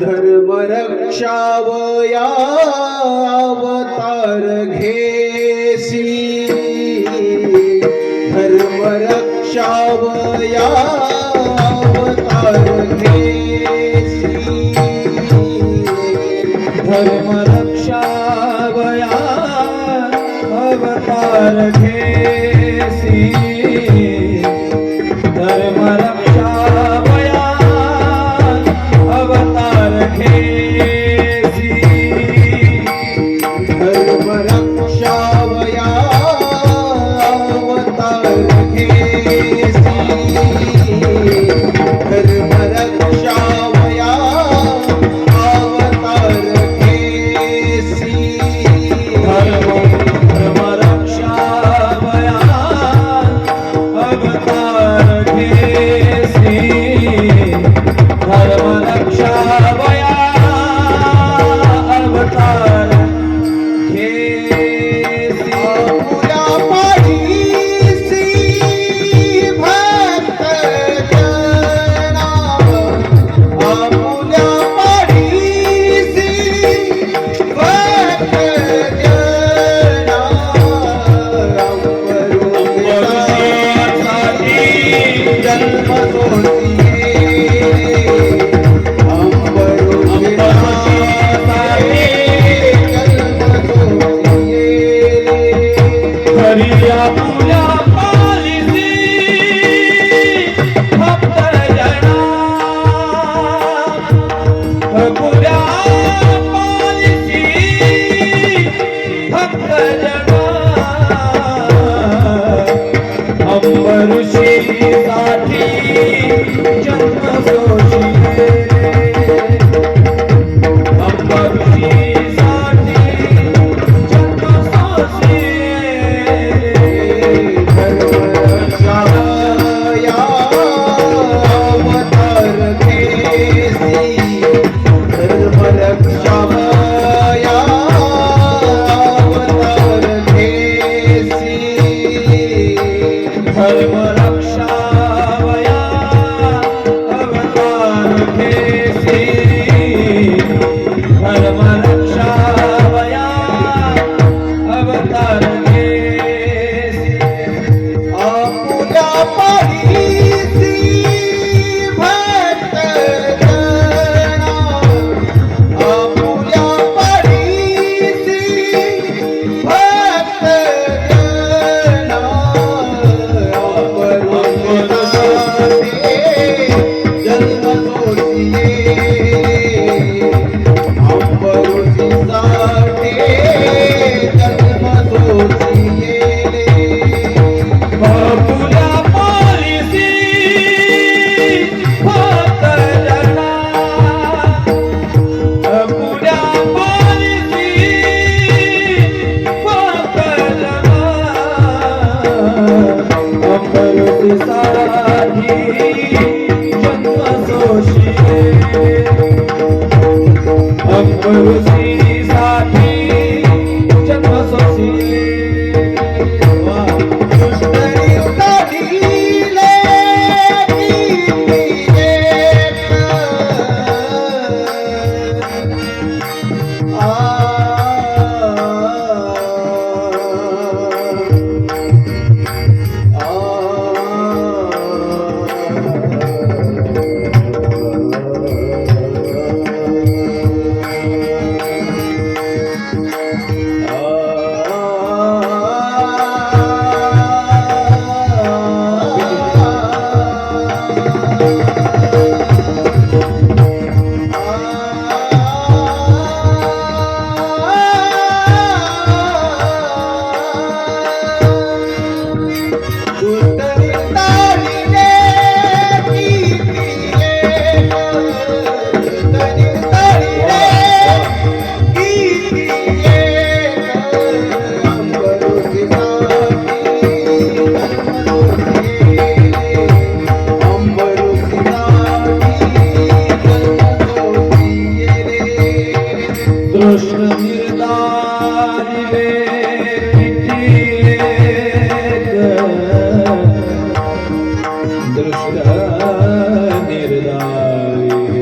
धर्म रक्षावया अवतार घेसी, धर्म रक्षावया अवतार घेसी, धर्म रक्षावया अवतार घेसी, धर्म रक्षावया अवतार घेसी, धर्म रक्षावया अवतार घेसी, धर्म रक्षावया अवतार घेसी, धर्म रक्षावया अवतार घेसी, धर्म रक्षावया अवतार घेसी. आपुल्या पाठीसी भक्त जना, आपुल्या पाठीसी भक्त जना, अंबरुषासाठी जन्म सोसिये, अंबरुषासाठी जन्म सोसिये. हरी आपुल्या पालिसी भक्त जना, आपुल्या पालिसी भक्त जना, अंबरुषीसाठी जन्म सोशिये, अंबरुषीसाठी जन्म सोशिये. धर्मरक्षावया अवतार घेसी, धर्मरक्षावया अवतार घेसी, धर्म रक्षावया अवतार घेसी, धर्म रक्षावया अवतार घेसी. आपुल्या पाठीसी भक्त जना, आपुल्या पाठीसी भक्त जना, अंबरुषासाठी जन्म सोसिये, अंबरुषासाठी जन्म सोसिये. आपुल्या पालिसी भक्त जना, आपुल्या पालिसी भक्त जना, अंबरुषीसाठी जन्म सोशिये, अंबरुषीसाठी जन्म सोशिये. दुष्टरी काढिले कीर्तीलेख, दृष्ट निर्धारी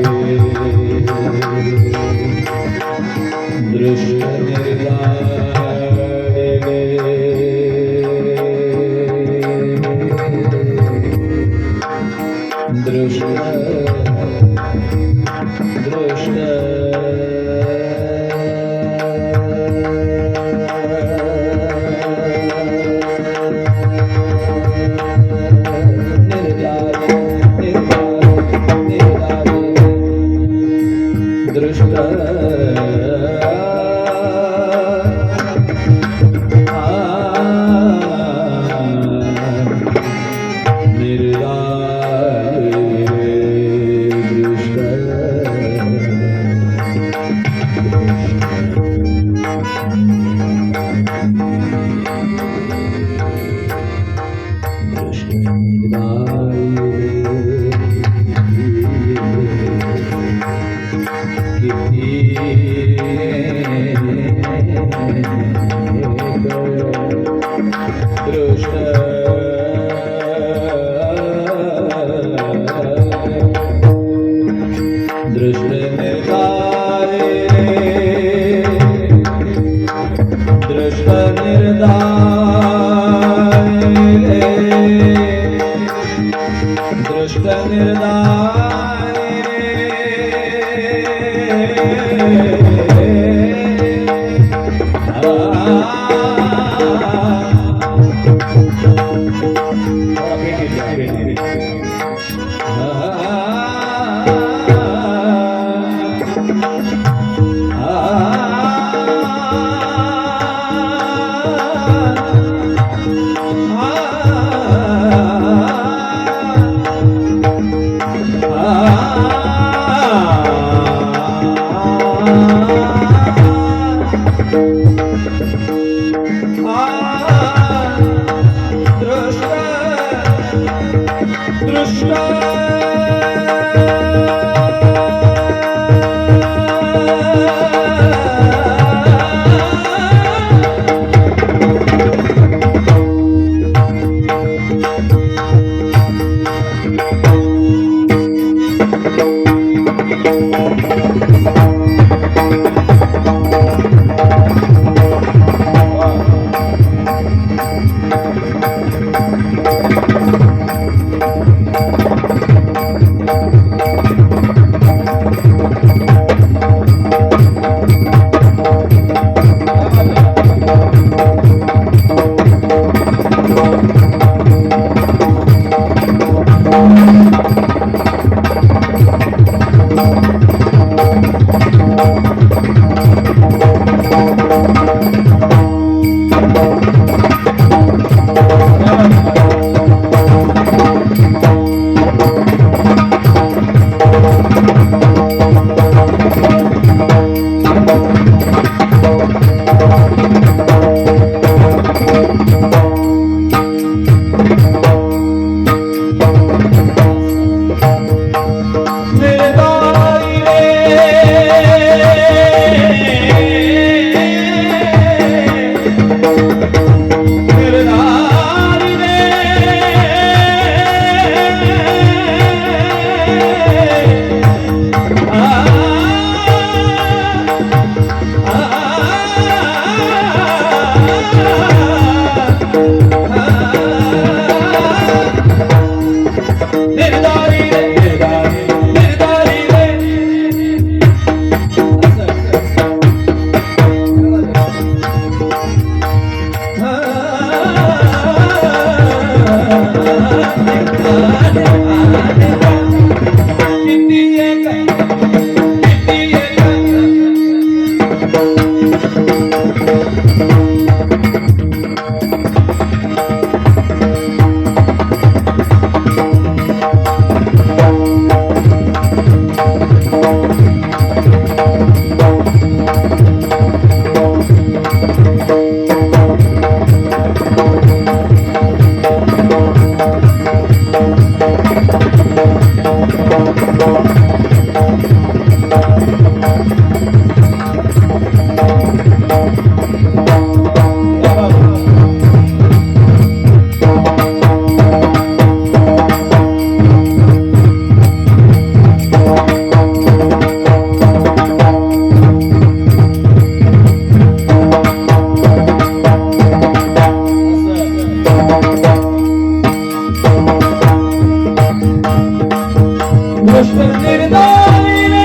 दृष्ट निर्धारिणे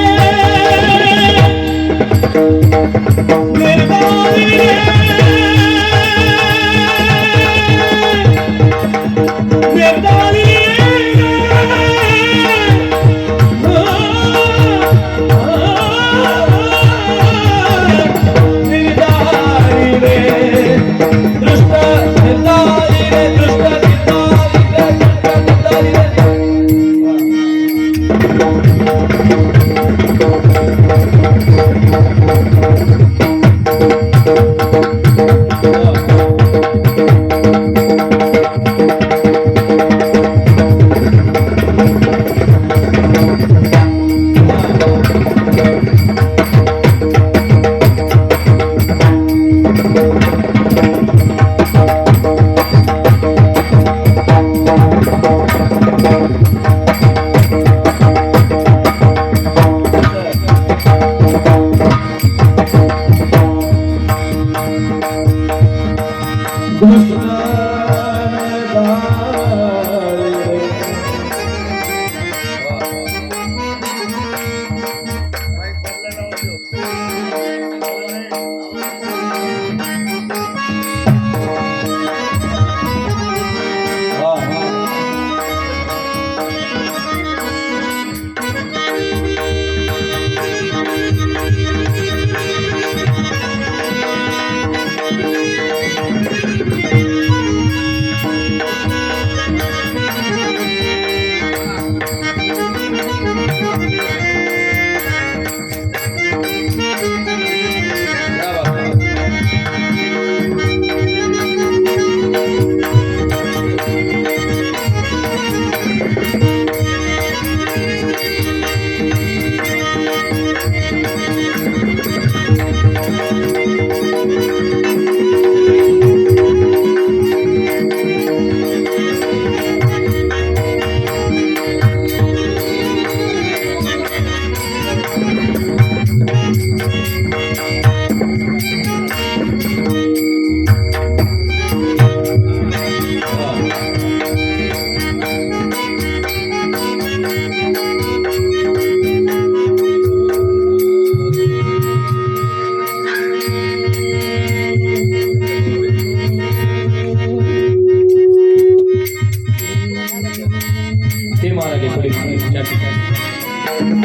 ते मारायला पोलीस त्या ठिकाणी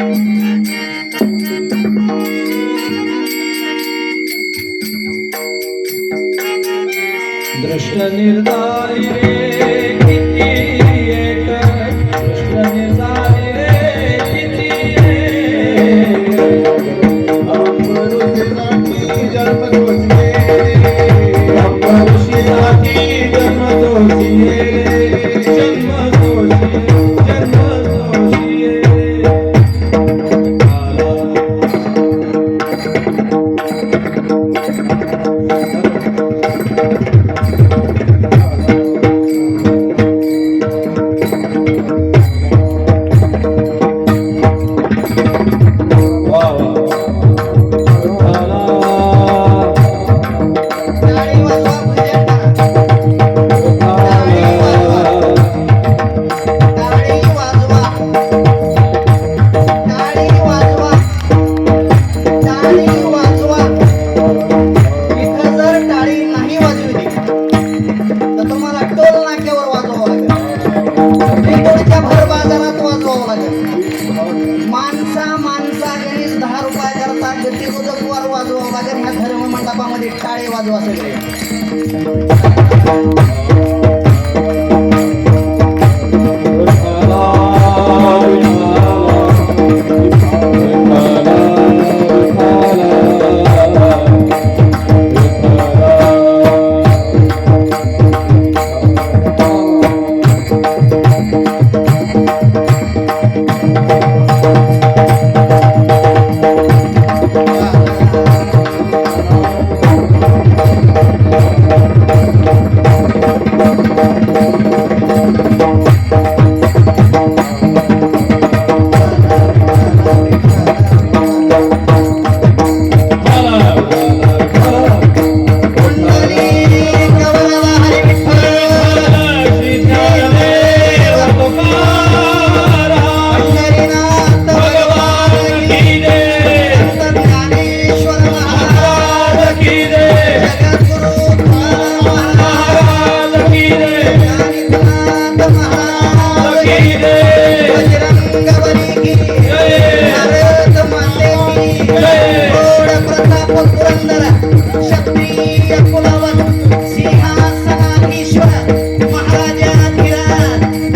दृष्ट निर्धारी रे किती एक दृष्ट निर्धारी रे किती एक अमृतसाठी जन्म तोचे अमृतसाठी जन्म तोचिये जन्म तोचिये मंडपामध्ये टाळे वाजवा सगळे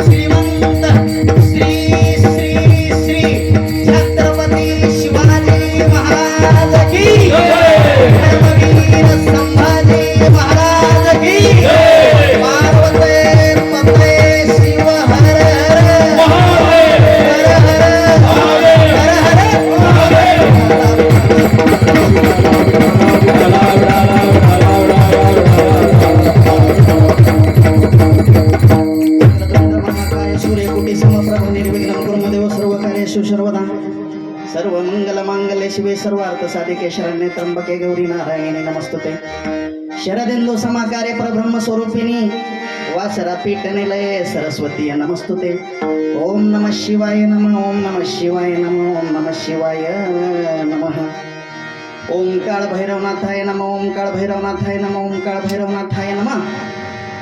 श्रीमंत श्री श्री श्री सर्व मंगल मांगल्ये शिवे सर्वार्थ साधिके शरण्ये त्र्यंबके गौरी नारायणी नमस्तुते. शरदेंदु समाकारे परब्रह्म स्वरूपिणी वासरा पीठ निलये सरस्वती नमस्तुते. ओम नमः शिवाय नमः. ओम नमः शिवाय नमः. ओम नमः शिवाय नमः. ओम काळ भैरवनाथाय नमः. ओम काळ भैरवनाथाय नमः. ओम काळ भैरवनाथाय नमः.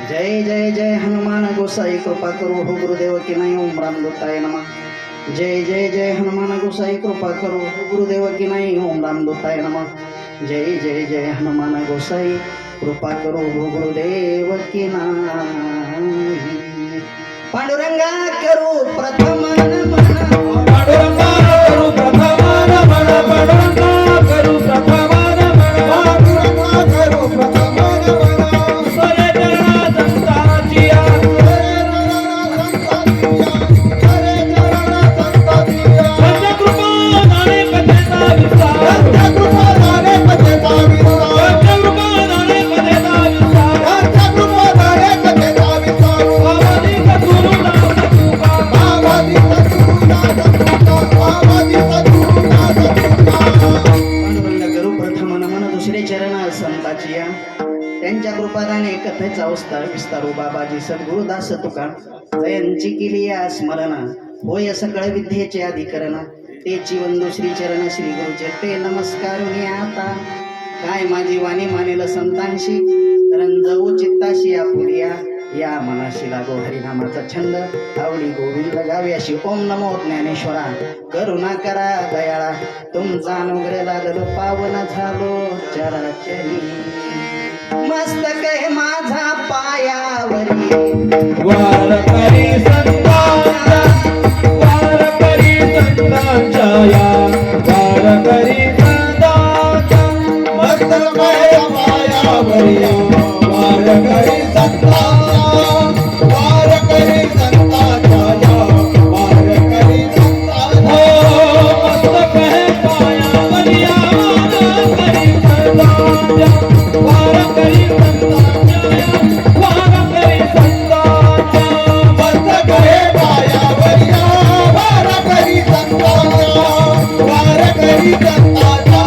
जय जय जय हनुमान गोसाई कृपा करो हो गुरुदेव की नाही. ओम रामदूताय नमः. जय जय जय हनुमान गोसाई कृपा करो हो गुरुदेव की नाही. ओम रामदूताय नमः. जय जय जय हनुमान गोसाई कृपा करो हो गुरुदेव की नाही. पांडुरंगा करू प्रथम नमन. पांडुरंगा करू प्रथम नमन. पांडुरंगा करू प्रथम नमन. पांडुरंगा करू प्रथम नमन. सोये चरणा संतांचिया. हरे चरण संतांचिया. त्यांच्या कृपा दाने कथेचा विस्तार. त्यांच्या कृपा दाने कथेचा विस्तार. त्यांच्या कृपा दाने कथेचा विस्तार. त्यांच्या कृपा दाने कथेचा विस्तार. बाबाजी सद्गुरुनाथ तुका. बाबाजी सद्गुरुनाथ तुका. बाबाजी सद्गुरुनाथ तुका. पांडुरंग करू प्रथम नमन. दुसरे चरण संताची या. त्यांच्या कृपादाने कथेचा विस्तारू बाबाजी सद्गुरुदास तुका. जयंची केली या स्मरण होय सकळ विद्येचे अधिकरण. तेची वंदू श्री चरण श्री गुरुचे ते नमस्कार आता. काय माझी वाणी मानेल संतांशी रंजवू चित्ताशी आपुलिया. या मनाशी लागो हरिनामाचा छंद आवडी गोविंद गावी अशी. ओम नमो ज्ञानेश्वरा करुणा करा दयाळा. तुमचा अनुग्रह लागलो पावन झालो चराचरी. मस्तक आहे माझा पायावरी. वारकरी संतांचा. वारकरी संतांच्या या. वारकरी संतांच्या. मस्तक माझ्या पायावरी. वारकरी संतांच्या. वारकरी संतांच्या. वारकरी संतांच्या. हो मस्तक है पायावरी या. वारकरी संतांच्या. वारकरी संतांच्या या. वारकरी संतांच्या. मस्तक हे पायावरी. वारकरी संतांच्या. वारकरी संतांच्या.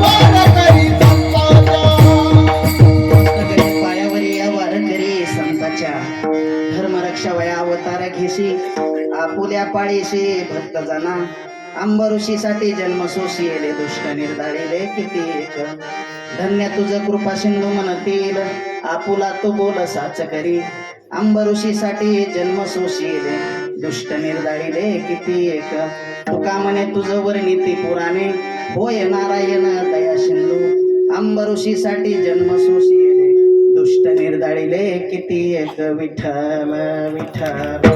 वारकरी संतांच्या. मस्तक पायावरी या वारकरी संताच्या. धर्मरक्षा वया अवतार घेशी आपुल्या पाळीशी भक्त जना. अंबऋषीसाठी जन्म सोशिले दुष्ट निर्धारिले किती एक. धन्य तुझ कृपा सिंधू म्हणतील आपुला तो बोल साच करी. अंबऋषीसाठी जन्म सोशिले दुष्ट निर्धारिले किती एक. तुका म्हणे तुझ वर्णिती पुराणे होय नारायण दया सिंधू. अंबऋषीसाठी जन्म सोशिले दुष्ट निर्धारिले किती एक. विठ्ठल विठ्ठल.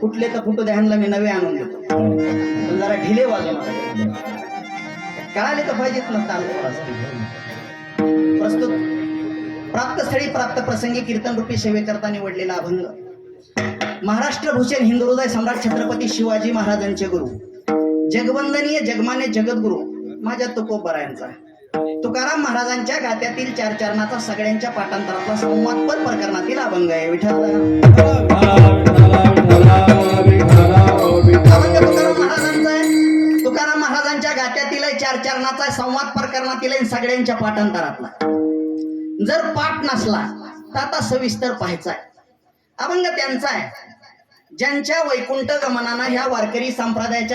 कुठले तर फोटो ध्यानला मी नवे आणून देतो, पण जरा ढिले वाजवणार. कळाले तर पाहिजेत ना ताल. प्रस्तुत प्राप्तस्थळी प्राप्त प्रसंगी कीर्तन रूपी सेवेकरता निवडलेला अभंग महाराष्ट्र भूषण हिंदू हृदय सम्राट छत्रपती शिवाजी महाराजांचे गुरु जगवंदनीय जगमान्य जगद्गुरु माझ्या तुकोबरायांचा तुकाराम महाराजांच्या गात्यातील चार चरणाचा सगळ्यांच्या पाठांतरातला संवादपर प्रकरणातील अभंग आहे. विठ्ठल अभंग तुकाराम महाराजांचा आहे. तुकाराम महाराजांच्या गात्यातील चार चरणाचा संवाद प्रकरणातील आहे, सगळ्यांच्या पाठांतरातला. जर पाठ नसला तर आता सविस्तर पाहायचा आहे. अभंग त्यांचा आहे ज्यांच्या वैकुंठ गमनानं ह्या वारकरी संप्रदायाच्या